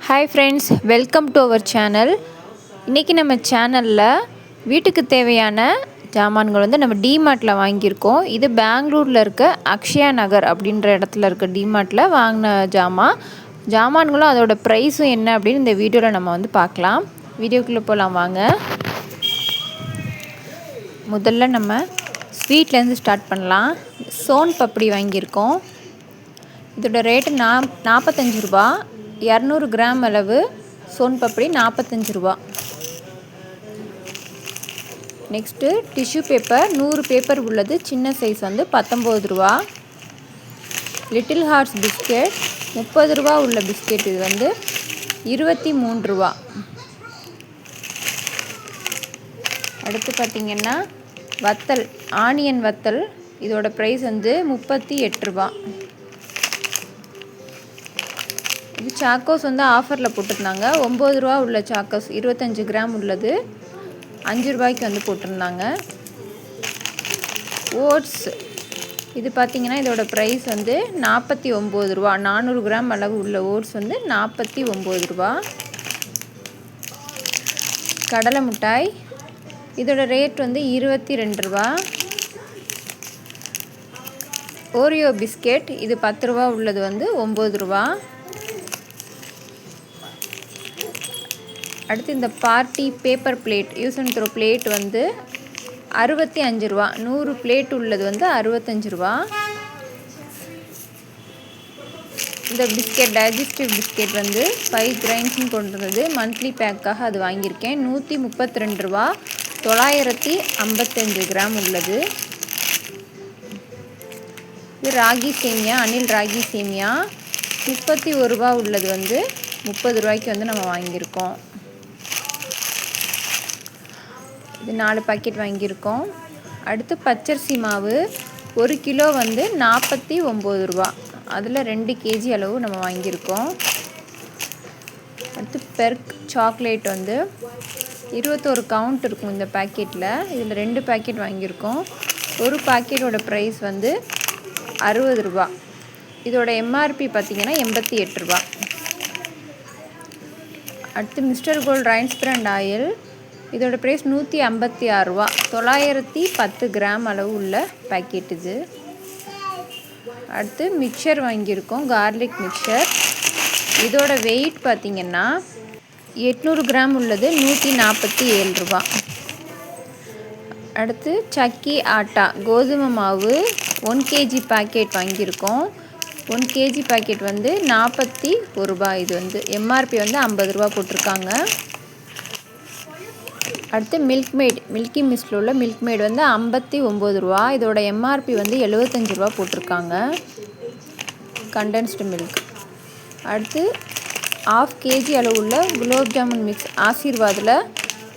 Hi friends, welcome to our channel. இன்றைக்கி நம்ம சேனலில் வீட்டுக்கு தேவையான ஜாமான்கள் நம்ம டிமார்ட்டில் வாங்கியிருக்கோம். இது பெங்களூரில் இருக்க அக்ஷயா நகர் அப்படின்ற இடத்துல இருக்க டிமார்ட்டில் வாங்கின ஜாமான்களும் அதோட ப்ரைஸும் என்ன அப்படின்னு இந்த வீடியோவில் நம்ம பார்க்கலாம். வீடியோக்குள்ளே போகலாம் வாங்க. முதல்ல நம்ம ஸ்வீட்லேருந்து ஸ்டார்ட் பண்ணலாம். சோன் பப்படி வாங்கியிருக்கோம். இதோட ரேட்டு 45 ரூபா. 200 கிராம் அளவு சோன் பப்படி 45 ரூபா. நெக்ஸ்ட்டு டிஷ்யூ பேப்பர் 100 பேப்பர் உள்ளது, சின்ன சைஸ் 19 ரூபா. லிட்டில் ஹார்ட்ஸ் பிஸ்கெட் 30 ரூபா உள்ள பிஸ்கெட் இது 23 ரூபா. அடுத்து பார்த்திங்கன்னா வத்தல், ஆனியன் வத்தல், இதோட ப்ரைஸ் 38 ரூபா. இது சாக்கோஸ் ஆஃபரில் போட்டிருந்தாங்க. 9 ரூபா உள்ள சாக்கோஸ் 25 கிராம் உள்ளது 5 ரூபாய்க்கு போட்டிருந்தாங்க. ஓட்ஸ் இது பார்த்திங்கன்னா இதோட ப்ரைஸ் 49 ரூபா. 400 கிராம் அளவு உள்ள ஓட்ஸ் 49 ரூபா. கடலை மிட்டாய் இதோட ரேட் 22 ரூபா. ஓரியோ பிஸ்கெட் இது 10 ரூபா உள்ளது 9 ரூபா. அடுத்து இந்த party paper plate, use and throw plate 65 ரூபா. 100 பிளேட் உள்ளது 65 ரூபா. இந்த பிஸ்கெட் டைஜஸ்டிவ் பிஸ்கெட் 5 கிரைன்ஸ்னு கொண்டிருந்தது. மந்த்லி பேக்காக அது வாங்கியிருக்கேன். 132 ரூபா. 955 கிராம் உள்ளது. இது ராகி சேமியா, அனில் ராகி சேமியா 31 ரூபா உள்ளது 30 ரூபாய்க்கு நம்ம வாங்கியிருக்கோம். இது 4 பாக்கெட் வாங்கியிருக்கோம். அடுத்து பச்சரிசி மாவு 1 கிலோ 49 ரூபா. அதில் 2 கேஜி அளவு நம்ம வாங்கியிருக்கோம். அடுத்து பெர்க் சாக்லேட் 21 கவுண்ட் இருக்கும் இந்த பேக்கெட்டில். இதில் 2 பேக்கெட் வாங்கியிருக்கோம். ஒரு பாக்கெட்டோட ப்ரைஸ் 60 ரூபா. இதோட எம்ஆர்பி பார்த்திங்கன்னா 88 ரூபா. அடுத்து mister gold rice brand oil, இதோட ப்ரைஸ் 156 ரூபா. 910 கிராம் அளவு உள்ள பேக்கெட் இது. அடுத்து மிக்சர் வாங்கியிருக்கோம், கார்லிக் மிக்சர். இதோட வெயிட் பார்த்திங்கன்னா 800 கிராம் உள்ளது 147 ரூபா. அடுத்து சக்கி ஆட்டா கோதுமை மாவு 1 கேஜி பேக்கெட் வாங்கியிருக்கோம். 1 கேஜி பேக்கெட் 41 ரூபா. இது எம்ஆர்பி 50 ரூபா போட்டிருக்காங்க. அடுத்து மில்கி மிஸ்டில் உள்ள மில்க் மேட் 59 ரூபா. இதோட எம்ஆர்பி 75 ரூபா போட்டிருக்காங்க. Condensed milk. அடுத்து 1/2 கேஜி அளவு உள்ள குலோப் ஜாமுன் மிக்ஸ் ஆசீர்வாதில்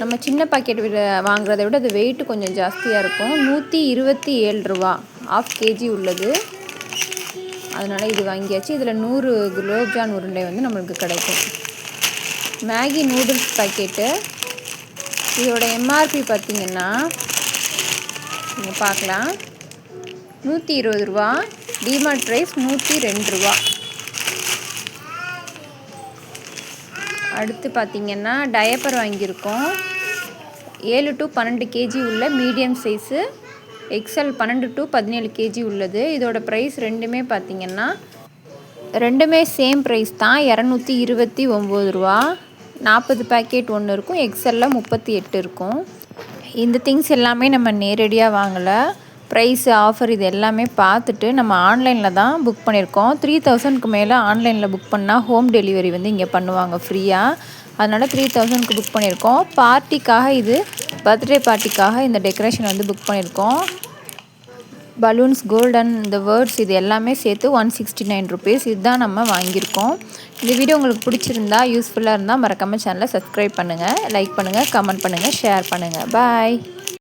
நம்ம சின்ன பாக்கெட் வாங்குறதை விட அது வெயிட் கொஞ்சம் ஜாஸ்தியாக இருக்கும். 127 ரூபா. 1/2 கேஜி உள்ளது, அதனால் இது வாங்கியாச்சு. இதில் 100 குலோப் ஜான் உருண்டை நம்மளுக்கு கிடைக்கும். மேகி நூடுல்ஸ் பாக்கெட்டு, இதோட எம்ஆர்பி பார்த்திங்கன்னா நீங்கள் பார்க்கலாம் 120 ரூபா. டிமார்ட் ப்ரைஸ் 102 ரூபா. அடுத்து பார்த்திங்கன்னா டயப்பர் வாங்கியிருக்கோம். 7 to 12 கேஜி உள்ள medium size, XL 12 to 17 KG உள்ளது. இதோட ப்ரைஸ் ரெண்டுமே பார்த்திங்கன்னா சேம் ப்ரைஸ் தான், 229 ரூபா. 40 பேக்கெட் ஒன்று இருக்கும், எக்ஸலில் 38 இருக்கும். இந்த திங்ஸ் எல்லாமே நம்ம நேரடியாக வாங்கலை. ப்ரைஸு, ஆஃபர் இது எல்லாமே பார்த்துட்டு நம்ம ஆன்லைனில் தான் புக் பண்ணியிருக்கோம். 3000க்கு மேலே ஆன்லைனில் புக் பண்ணால் ஹோம் டெலிவரி இங்கே பண்ணுவாங்க ஃப்ரீயாக. அதனால் 3000க்கு புக் பண்ணியிருக்கோம். பார்ட்டிக்காக, இது பர்த்டே பார்ட்டிக்காக இந்த டெக்கரேஷன் புக் பண்ணியிருக்கோம். பலூன்ஸ், கோல்டன், இந்த வேர்ட்ஸ் இது எல்லாமே சேர்த்து 169 ருபீஸ். இதுதான் நம்ம வாங்கியிருக்கோம். இந்த வீடியோ உங்களுக்கு பிடிச்சிருந்தா, யூஸ்ஃபுல்லாக இருந்தால் மறக்காமல் சேனலை சப்ஸ்கிரைப் பண்ணுங்கள், லைக் பண்ணுங்கள், கமெண்ட் பண்ணுங்கள், ஷேர் பண்ணுங்கள். பாய்.